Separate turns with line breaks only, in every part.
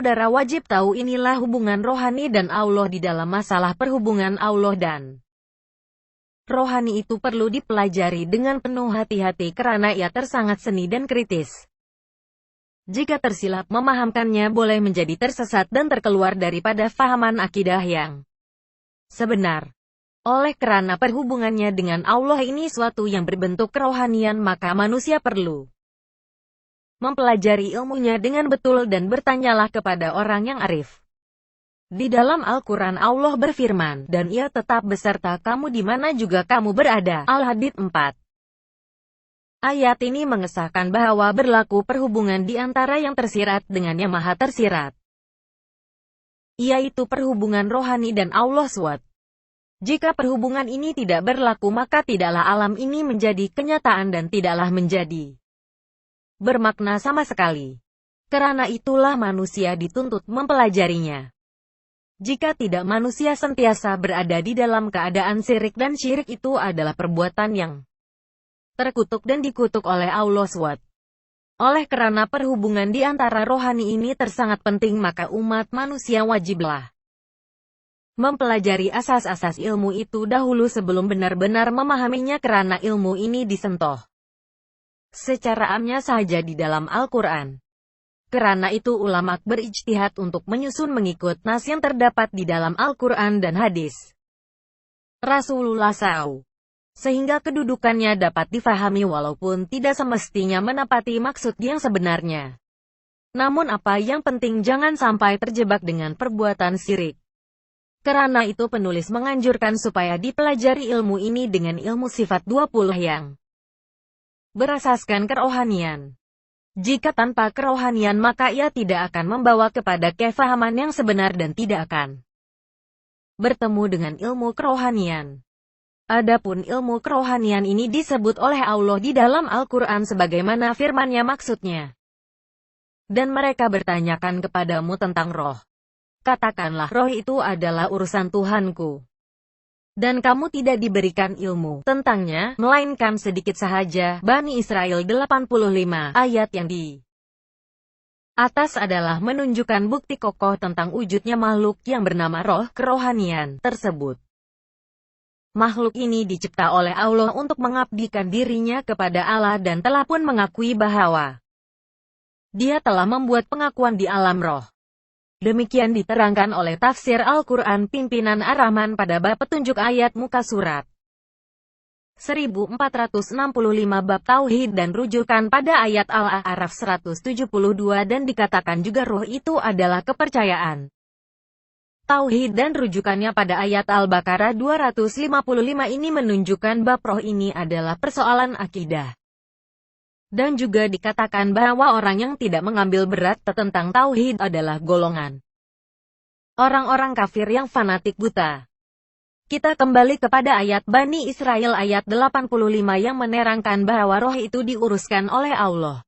Saudara wajib tahu inilah hubungan rohani dan Allah di dalam masalah perhubungan Allah dan rohani itu perlu dipelajari dengan penuh hati-hati karena ia tersangat seni dan kritis. Jika tersilap memahamkannya boleh menjadi tersesat dan terkeluar daripada fahaman akidah yang sebenar. Oleh karena perhubungannya dengan Allah ini suatu yang berbentuk kerohanian maka manusia perlu mempelajari ilmunya dengan betul dan bertanyalah kepada orang yang arif. Di dalam Al-Quran Allah berfirman, dan ia tetap beserta kamu di mana juga kamu berada. Al-Hadid 4. Ayat ini mengesahkan bahwa berlaku perhubungan di antara yang tersirat dengan yang maha tersirat, yaitu perhubungan rohani dan Allah SWT. Jika perhubungan ini tidak berlaku maka tidaklah alam ini menjadi kenyataan dan tidaklah menjadi bermakna sama sekali. Karena itulah manusia dituntut mempelajarinya. Jika tidak manusia sentiasa berada di dalam keadaan syirik dan syirik itu adalah perbuatan yang terkutuk dan dikutuk oleh Allah SWT. Oleh karena perhubungan di antara rohani ini tersangat penting maka umat manusia wajiblah mempelajari asas-asas ilmu itu dahulu sebelum benar-benar memahaminya karena ilmu ini disentuh secara amnya saja di dalam Al-Quran. Karena itu ulama berijtihad untuk menyusun mengikut nas yang terdapat di dalam Al-Quran dan hadis Rasulullah SAW. Sehingga kedudukannya dapat difahami walaupun tidak semestinya menepati maksud yang sebenarnya. Namun apa yang penting jangan sampai terjebak dengan perbuatan syirik. Karena itu penulis menganjurkan supaya dipelajari ilmu ini dengan ilmu sifat 20 yang berasaskan kerohanian. Jika tanpa kerohanian maka ia tidak akan membawa kepada kefahaman yang sebenar dan tidak akan bertemu dengan ilmu kerohanian. Adapun ilmu kerohanian ini disebut oleh Allah di dalam Al-Quran sebagaimana firman-Nya maksudnya. Dan mereka bertanyakan kepadamu tentang roh. Katakanlah roh itu adalah urusan Tuhanku. Dan kamu tidak diberikan ilmu tentangnya, melainkan sedikit sahaja. Bani Israel 85. Ayat yang di atas adalah menunjukkan bukti kokoh tentang wujudnya makhluk yang bernama roh kerohanian tersebut. Makhluk ini dicipta oleh Allah untuk mengabdikan dirinya kepada Allah dan telah pun mengakui bahwa Dia telah membuat pengakuan di alam roh. Demikian diterangkan oleh tafsir Al-Quran pimpinan Ar-Rahman pada bab petunjuk ayat muka surat 1465 bab Tauhid dan rujukan pada ayat Al-A'raf 172 dan dikatakan juga roh itu adalah kepercayaan. Tauhid dan rujukannya pada ayat Al-Baqarah 255 ini menunjukkan bab roh ini adalah persoalan akidah. Dan juga dikatakan bahwa orang yang tidak mengambil berat tentang tauhid adalah golongan orang-orang kafir yang fanatik buta. Kita kembali kepada ayat Bani Israel ayat 85 yang menerangkan bahwa roh itu diuruskan oleh Allah.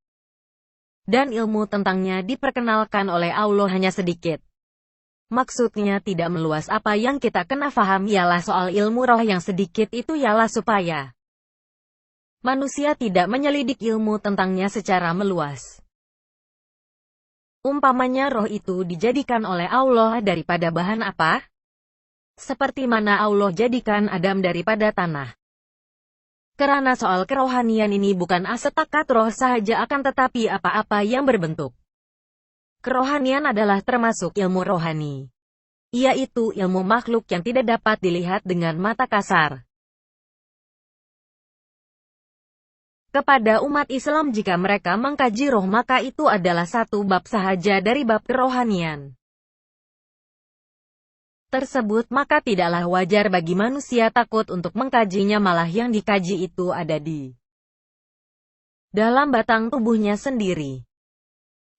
Dan ilmu tentangnya diperkenalkan oleh Allah hanya sedikit. Maksudnya tidak meluas apa yang kita kena faham ialah soal ilmu roh yang sedikit itu ialah supaya manusia tidak menyelidik ilmu tentangnya secara meluas. Umpamanya roh itu dijadikan oleh Allah daripada bahan apa? Seperti mana Allah jadikan Adam daripada tanah. Karena soal kerohanian ini bukan setakat roh sahaja akan tetapi apa-apa yang berbentuk kerohanian adalah termasuk ilmu rohani. Yaitu ilmu makhluk yang tidak dapat dilihat dengan mata kasar. Kepada umat Islam jika mereka mengkaji roh maka itu adalah satu bab sahaja dari bab kerohanian tersebut maka tidaklah wajar bagi manusia takut untuk mengkajinya malah yang dikaji itu ada di dalam batang tubuhnya sendiri.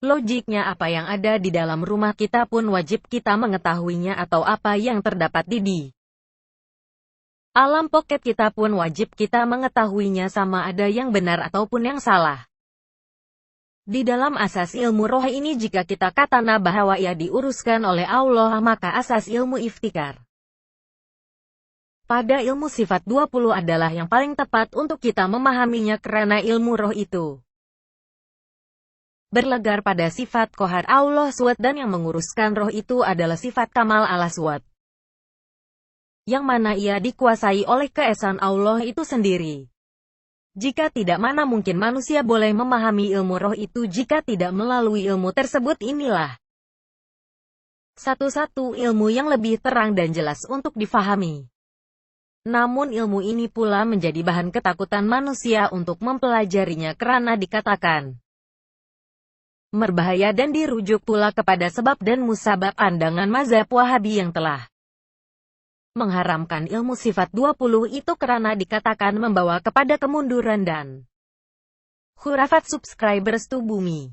Logiknya apa yang ada di dalam rumah kita pun wajib kita mengetahuinya atau apa yang terdapat di alam pocket kita pun wajib kita mengetahuinya sama ada yang benar ataupun yang salah. Di dalam asas ilmu roh ini jika kita katakan bahwa ia diuruskan oleh Allah maka asas ilmu iftikar pada ilmu sifat 20 adalah yang paling tepat untuk kita memahaminya karena ilmu roh itu berlegar pada sifat Qohar Allah SWT, dan yang menguruskan roh itu adalah sifat Kamal Allah SWT, yang mana ia dikuasai oleh keesaan Allah itu sendiri. Jika tidak, mana mungkin manusia boleh memahami ilmu roh itu jika tidak melalui ilmu tersebut. Inilah satu-satu ilmu yang lebih terang dan jelas untuk difahami. Namun ilmu ini pula menjadi bahan ketakutan manusia untuk mempelajarinya karena dikatakan berbahaya dan dirujuk pula kepada sebab dan musabab pandangan mazhab Wahabi yang telah mengharamkan ilmu sifat 20 itu karena dikatakan membawa kepada kemunduran dan khurafat. Subscribers to Bumi.